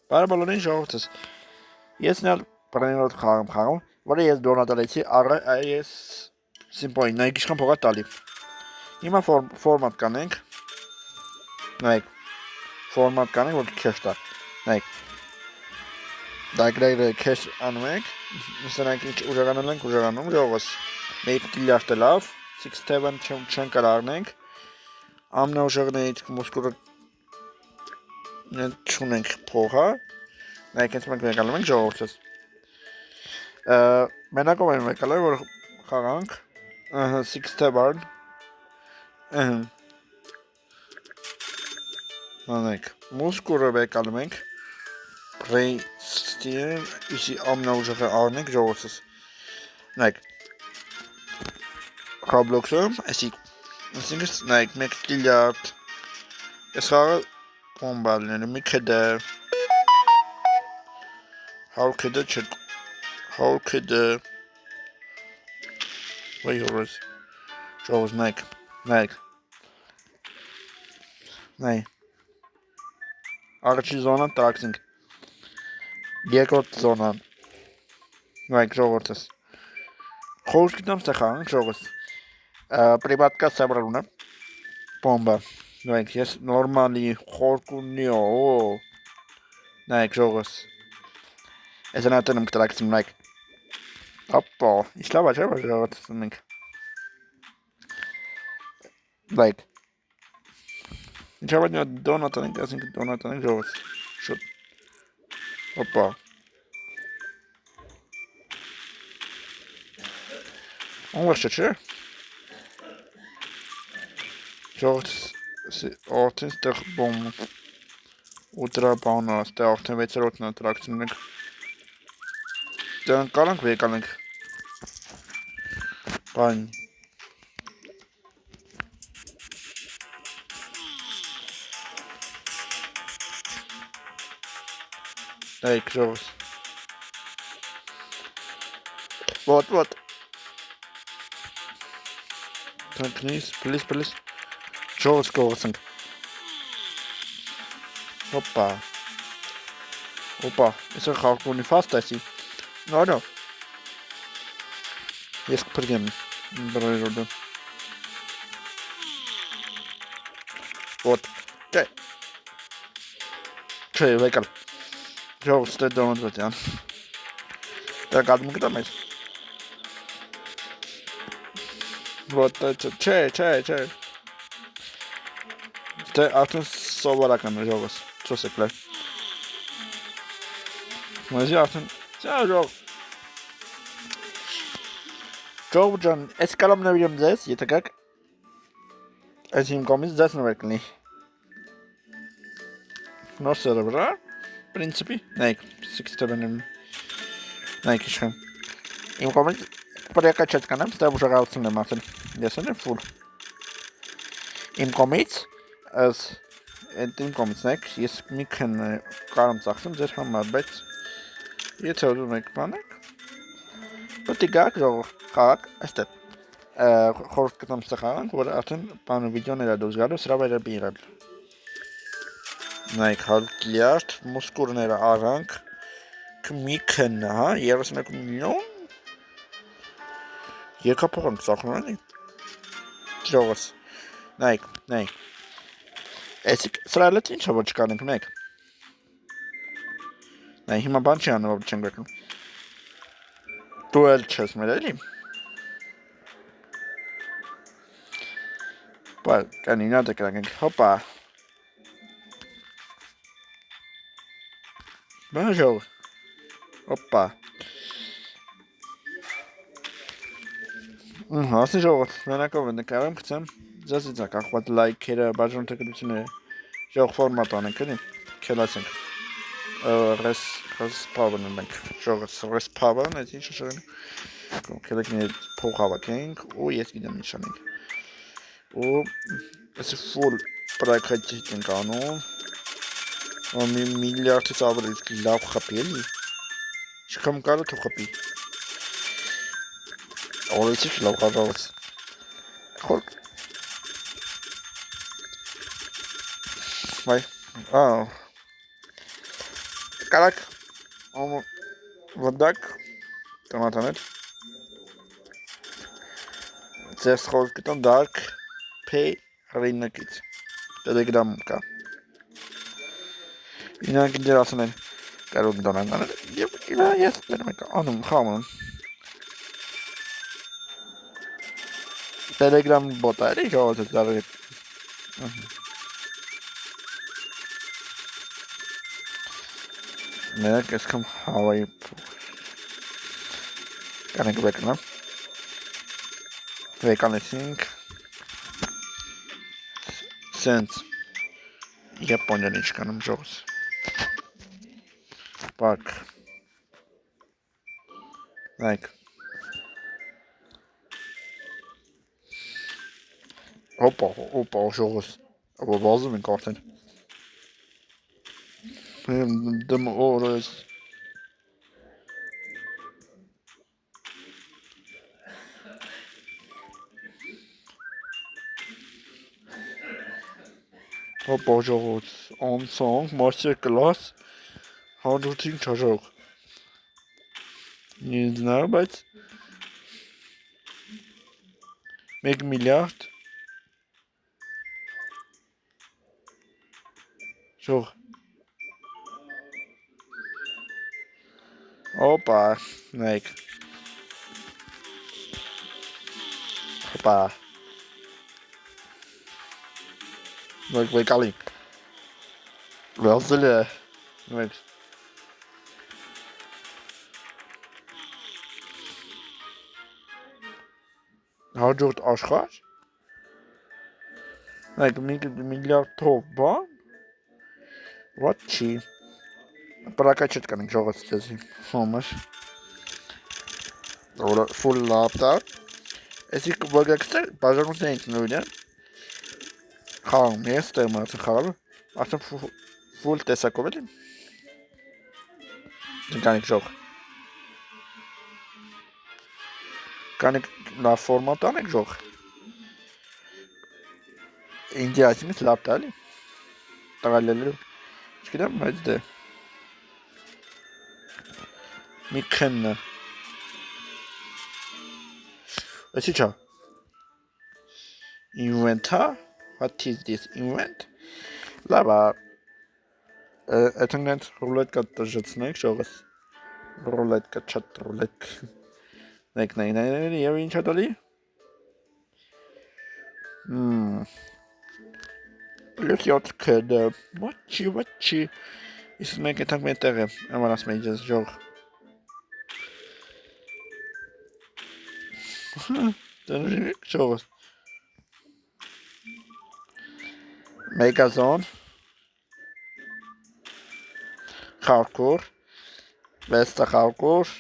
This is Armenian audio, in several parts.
Բարը բոլորին ժողովրդս։ Ես նալ բռնելով խաղում, որը ես դոնատալեցի առը այս սիմպոյին, նայք իշխան փողա տալի։ Հիմա ֆորմատ կանենք, նայք, ֆորմատ կանենք, որ քեշ տա, նայք, դագրայրը քեշ անում ենք, նսանանք ինչ ուժեղանել ենք ուժեղանում, ժողովս, մեկ կիլյարդը լավ, 6-7 չեն կարարնենք, ամնա ուժեղնեից մուսկուրը չունենք փողա, նայք հենց մենք մեկալում ենք ժողովրդս։ Մենակով են մեկալել, որ խաղանք, 6-7, անենք, մուսկուրը մեկալում ենք, Պրեյստին, իսի ամնա ուժեղը արնենք ժողովրդս։ Նայք, Roblox-ում, այսինքս նայք, 1 կիլյարդ, ես խաղը բոմբալները, մի կդը, 100 կդը չեր, 100 կդը, վայ հորոս, ժողովս, նայք, նայ, առաջի զոնան տրաքսինք, երկրորդ զոնան, նայք ժողովրդս, խորս գիտամ ստե խաղանք ժողովս, պրիվատկա սաբրալունը, բոմբա, նայք, ես նորմալի խորկուննի նայք ժողովս, ես անատեն եմ կտրաքսին, նայք, ապա, իսլավա չէ, որ ժողովրդս ունենք, նայք, ինչավայդ նյա դոնատանենք, ասինք դոնատանենք ժողովս, շոտ, ապա, անվերջը չէ, ժողովս, արդեն ստեղ բոմ, ու դրա բանը, ստեղ արդեն 6-րդն տրաքսին ենք, դրան կարանք վեկանենք, բան, նայք ժողովս, ոտ, թանքնիս, պլիս, ժողովս կողսենք, Опа, если халку не фастаси, no, есть прием, природа. Вот, че, векал, Joe, стой дома, друзья. Так, одну там есть. Вот, че. Стой, автон собаракан, Жогос. Что се кле? Мази автон, Жог. Joe John, escalam ne biliyorum zes, yeter как. Этим комис зес наверкли. Но серебра, в принципе, найк, 6-7, найк еще. Им комис, прокачать канал, став уже галцем на мафин. Если не фул. Им комис, as Им комис, найк, если мы can карам захсим, зер хамар бет. Եթե ուզում եք բանեք, պետք է գաք ժողով խաղաք, այստեղ խորհուրդ կտամ ստեղ խաղանք, որ արդեն բանը վիդեոներ է դուրս գալու, սրա վեր է բիրալ։ Նայք 100 կիլյարդ, մուսկուրները առանք, կմիքն, 32 միլիոն, երկապողանք ծախում անի, ժողովս, նայք, այսիկ սրա լետ ինչ է որ չկանենք, նայք, նայ հիմա բան չի անում, որ չենք գակնում, դու էլ չես մեր էլի, բայց կանի նա դեկրակենք, հոպա, բան ժող, հոպա, ասի ժողոտ, մենակով են նկարեմ կծեմ, ձեզ իծակ ախված լայքերը, բաժանորդակրությունները, ժող ֆորմատ անենք, էլի, կելասենք, respawn ենք, ժողոց, respawn, այդ ինչ շրեն, կելեք մի փող հավաքենք, ու ես գիտեմ ինչ անենք, ու այսի full պրակատիտ ենք անում, մի միլիարդից ավելի լավ խապի էլի, չկամ կարը թող խապի, օրեցի լավ խապավաց, խորկ, վայ, Կարակ վդակ տնատաներ ձեր խոսքտան dark pay ռինակից Telegram կա Իրանք դեր ասում են կարող դոնան անել եւ իրա ես դերում եք անում խամում Telegram bot-ը էլի ժողովուրդը դարի Մեկ այսքան հավայի կանենք վեկանա վեկանեցինք սենց Япոնիան ինչ կանում ժողս Պակ Նայք Օպա ժողս Աբա բազում ենք արդեն Դեմ օրս Օպա ժողոց on song master class հանդրութին չաժող Ինձ նա բայց 1 միլիարդ ժող Օպա նայք Օպա Նայք վեկալի Վելսել է Նայք Հաջորդ աշխար Նայք միլիարդով բան What չի Պրակաչետ կանենք ժողոց ձեզի Հոմր Full laptop Էսի վագակստեր բաժանություն ենք նույնը Խաղում ես տերմացը խաղալու Արդեն full տեսակով էլի Կանենք ժող Կանենք լավ ֆորմատ անենք ժող Ինդիացիմից լապտա էլի Տղալելու Չգիտեմ բայց դե Մի քննը Էսի չա Inventar What is this invent Լավա Էթնգնենց ռուլետկա տժեցնենք ժողս Ռուլետկա չատ ռուլետկ Նայք և ինչ հատալի Պլյուս 7 կդը Ոչի Իսկ մենք էթանք մետեղ է Աման ասմ էիջես ժող Դնժինիք ժողս Մեգազոն Խարկուր Վեստը խարկուր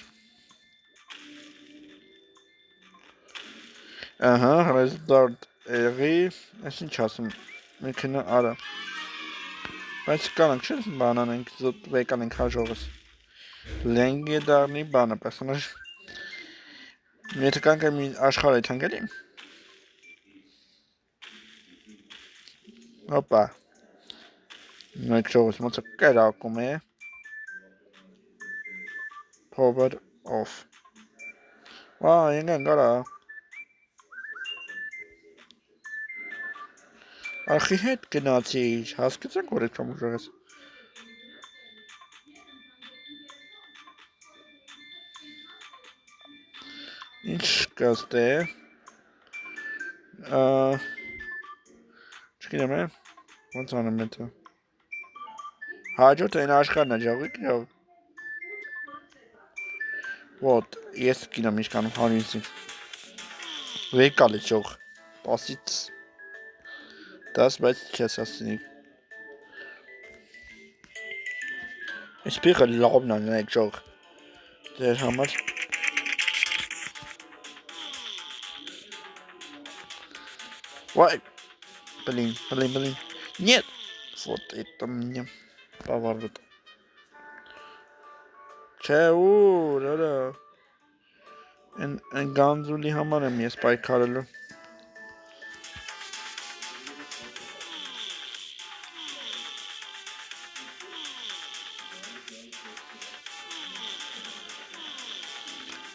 Ահա Ռեզդարդ էղի Ես ինչ ասում Մեկնը արա Բայց կանանք չես բանան ենք Զոտ վեկան ենք հաժողս Լենգի դարնի բանը պեսանաշ Եթե կանք մի աշխար այդ հանգելի Հոպա Մեկ ժողս մոցը կերակում է Power off Վա ենգան գարա Արխի հետ գնացի հասկացանք որ այդ կամուր ժողես Ինչ կաստ է Չգինեմ է Ոնց անեմ էտը Հաջորդ այն աշխարն է ժողիկ Вот, ես գինամ ինչ կանում հարինցի Վեկալ է ժող 10-ից 10 բայց չես ասինի Այս պիղը լավն են այդ ժող Դեր համար Вай Блин Нет Вот это мне поворот Չէ ուր արա Են գանձուլի համար եմ ես պայքարելու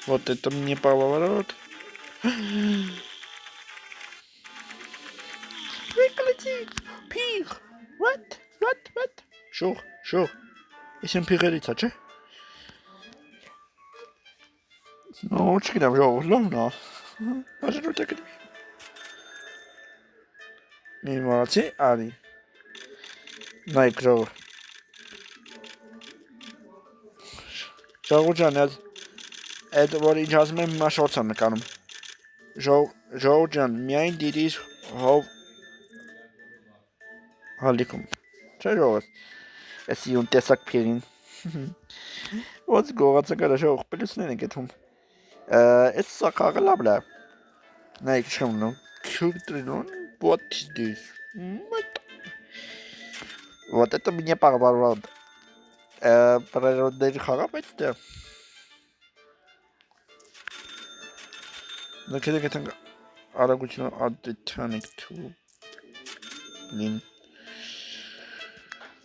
Вот это мне поворот. Прекрати! Пих! What? Շուղ, ես եմ փիղերից է, չէ? No, չգիտեմ, ժողով լավն է, բաժրոտ է կդվի։ Մի մարացի, արի, նայք ժողով։ Ժողով ջան, այդ որ ինչ ասում եմ, հիմա շորց եմ նկանում։ Ժողով ջան, միայն դիրիր հով հալիքում, չէ ժողով, ես իուն տեսակ փիրին։ Ոնց գողացը կարա ժողով, պլյուսներն է գետում։ Այս սակաղը լավ լավ։ Նայք շմնում, քյուրտրինում, what is this? Вот это мне поворот. Природный харапец, да? Ну, когда там арагучно аддитаник ту. Блин.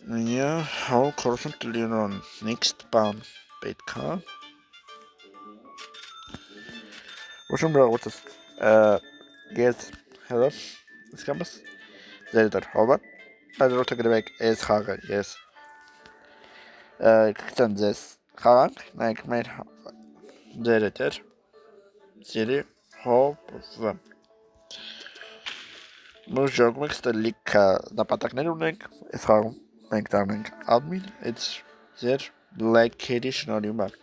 Я how constantly on next bound бетка. В общем, бро, вот это. Yes, hello. Скамбас. Зелдер, хобар. Բաժրոթը գրվեք այս խաղը, ես կգցեմ ձեզ խաղանք, նայք մեր ձերը տեր, սիրի հովը։ Մուր ժողում եք ստը լիքը նապատակներ ունենք, այս խաղում մենք դարնենք admin, այդ ձեր լայքերի շնորհիվ բան։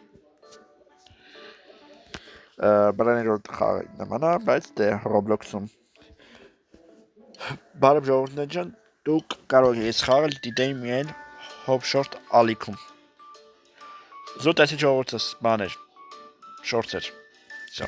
Բրաներոտ խաղը նմանա, բայց դե Roblox-ում։ Բարև ժողովուրդներ ջան, դուք կարող եք խաղալ դիտեի միայն հոփշորտ ալիքում։ Զուտ այսի ժողովուրդս բաներ, շորցեր։ Всё։